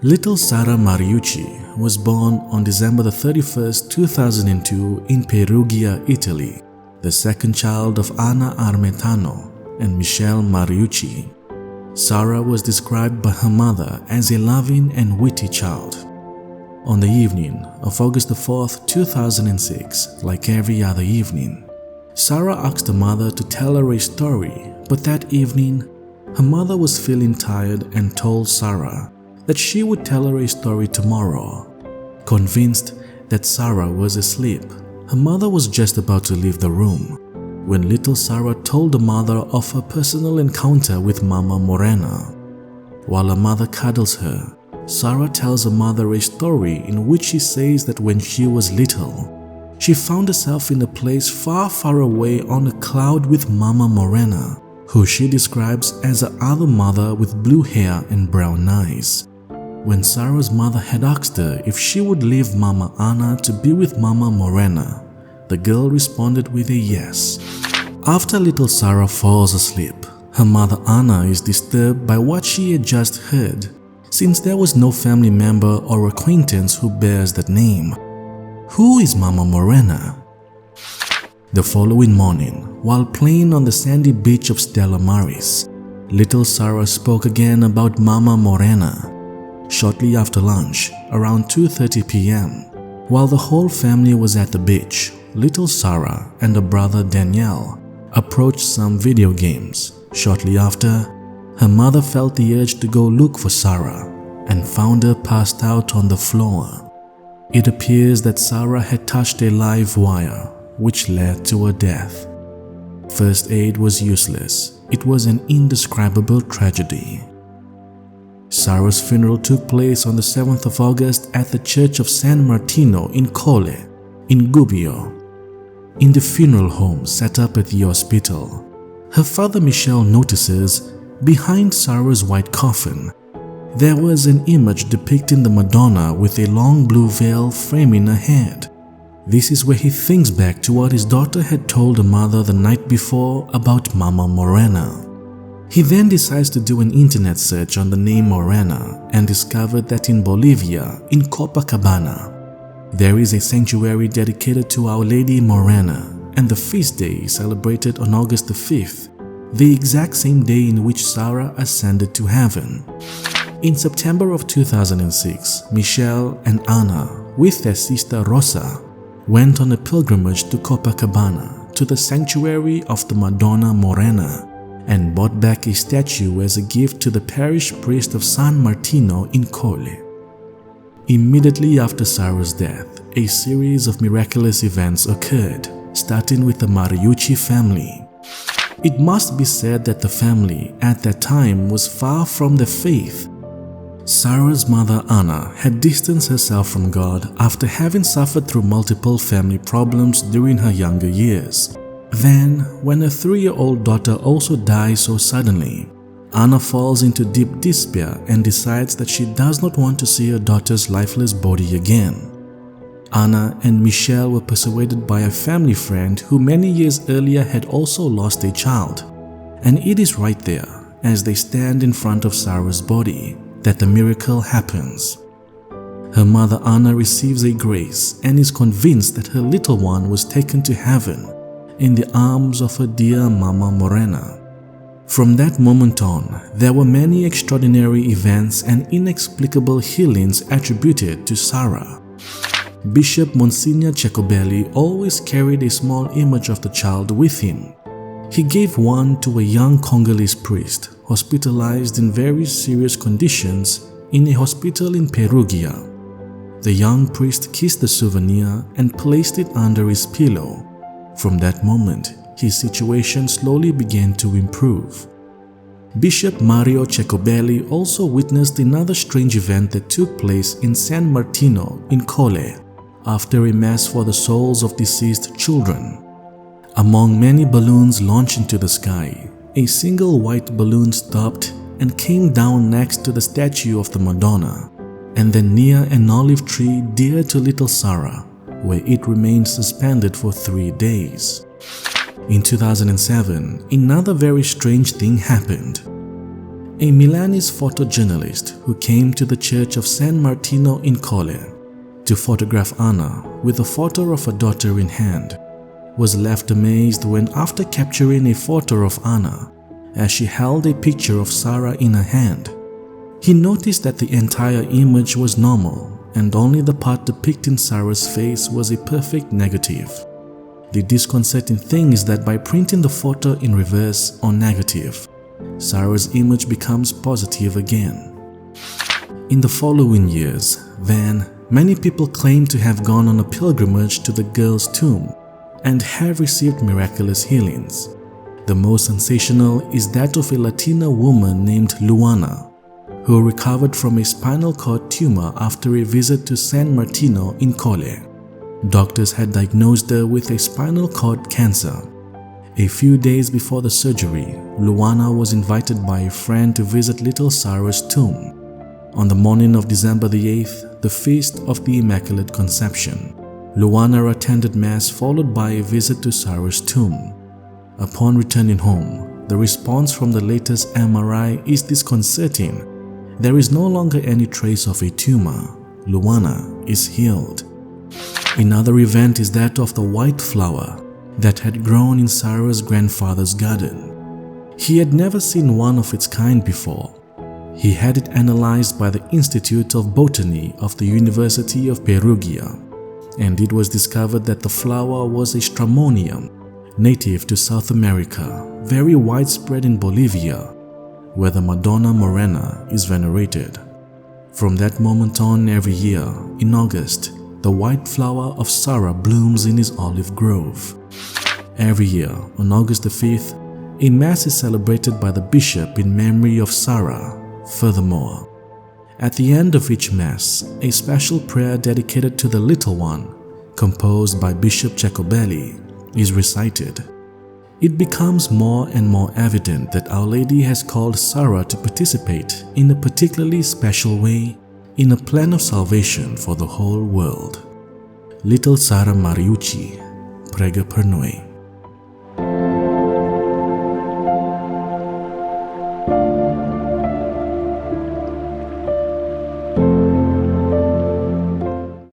Little Sarah Mariucci was born on December 31st, 2002 in Perugia, Italy, the second child of Anna Armetano and Michelle Mariucci. Sarah was described by her mother as a loving and witty child. On the evening of August 4th, 2006, like every other evening, Sarah asked her mother to tell her a story, but that evening, her mother was feeling tired and told Sarah that she would tell her a story tomorrow. Convinced that Sarah was asleep, her mother was just about to leave the room when little Sarah told the mother of her personal encounter with Mama Morena. While her mother cuddles her, Sarah tells her mother a story in which she says that when she was little, she found herself in a place far, far away on a cloud with Mama Morena, who she describes as her other mother with blue hair and brown eyes. When Sarah's mother had asked her if she would leave Mama Anna to be with Mama Morena, the girl responded with a yes. After little Sarah falls asleep, her mother Anna is disturbed by what she had just heard, since there was no family member or acquaintance who bears that name. Who is Mama Morena? The following morning, while playing on the sandy beach of Stella Maris, little Sarah spoke again about Mama Morena. Shortly after lunch, around 2:30 p.m., while the whole family was at the beach, little Sarah and her brother Danielle approached some video games. Shortly after, her mother felt the urge to go look for Sarah and found her passed out on the floor. It appears that Sarah had touched a live wire, which led to her death. First aid was useless. It was an indescribable tragedy. Sarah's funeral took place on the 7th of August at the Church of San Martino in Colle, in Gubbio. In the funeral home set up at the hospital, her father Michel notices behind Sarah's white coffin, there was an image depicting the Madonna with a long blue veil framing her head. This is where he thinks back to what his daughter had told her mother the night before about Mama Morena. He then decides to do an internet search on the name Morena and discovered that in Bolivia, in Copacabana, there is a sanctuary dedicated to Our Lady Morena, and the feast day is celebrated on August the 5th, the exact same day in which Sarah ascended to heaven. In September of 2006, Michelle and Anna, with their sister Rosa, went on a pilgrimage to Copacabana, to the sanctuary of the Madonna Morena, and bought back a statue as a gift to the parish priest of San Martino in Colle. Immediately after Sarah's death, a series of miraculous events occurred, starting with the Mariucci family. It must be said that the family at that time was far from the faith. Sarah's mother Anna had distanced herself from God after having suffered through multiple family problems during her younger years. Then, when her 3-year-old daughter also dies so suddenly, Anna falls into deep despair and decides that she does not want to see her daughter's lifeless body again. Anna and Michelle were persuaded by a family friend who many years earlier had also lost a child, and it is right there, as they stand in front of Sarah's body, that the miracle happens. Her mother Anna receives a grace and is convinced that her little one was taken to heaven in the arms of her dear Mama Morena. From that moment on, there were many extraordinary events and inexplicable healings attributed to Sarah. Bishop Monsignor Cecobelli always carried a small image of the child with him. He gave one to a young Congolese priest hospitalized in very serious conditions in a hospital in Perugia. The young priest kissed the souvenir and placed it under his pillow. From that moment, his situation slowly began to improve. Bishop Mario Cecobelli also witnessed another strange event that took place in San Martino in Colle after a mass for the souls of deceased children. Among many balloons launched into the sky, a single white balloon stopped and came down next to the statue of the Madonna, and then near an olive tree dear to little Sarah, where it remained suspended for 3 days. In 2007, another very strange thing happened. a Milanese photojournalist who came to the church of San Martino in Colle to photograph Anna with a photo of her daughter in hand, was left amazed when, after capturing a photo of Anna as she held a picture of Sarah in her hand, he noticed that the entire image was normal and only the part depicting Sarah's face was a perfect negative. The disconcerting thing is that by printing the photo in reverse or negative, Sarah's image becomes positive again. In the following years, then, many people claim to have gone on a pilgrimage to the girl's tomb and have received miraculous healings. The most sensational is that of a Latina woman named Luana, who recovered from a spinal cord tumor after a visit to San Martino in Colle. Doctors had diagnosed her with a spinal cord cancer. A few days before the surgery, Luana was invited by a friend to visit little Sarah's tomb. On the morning of December the 8th, the feast of the Immaculate Conception, Luana attended Mass followed by a visit to Sarah's tomb. Upon returning home, the response from the latest MRI is disconcerting. There is no longer any trace of a tumor. Luana is healed. Another event is that of the white flower that had grown in Sarah's grandfather's garden. He had never seen one of its kind before. He had it analyzed by the Institute of Botany of the University of Perugia, and it was discovered that the flower was a stramonium, native to South America, very widespread in Bolivia, where the Madonna Morena is venerated. From that moment on, every year, in August, the white flower of Sarah blooms in his olive grove. Every year, on August the 5th, a Mass is celebrated by the bishop in memory of Sarah. Furthermore, at the end of each Mass, a special prayer dedicated to the little one, composed by Bishop Jacobelli, is recited. It becomes more and more evident that Our Lady has called Sarah to participate in a particularly special way in a plan of salvation for the whole world. Little Sarah Mariucci, prega per noi.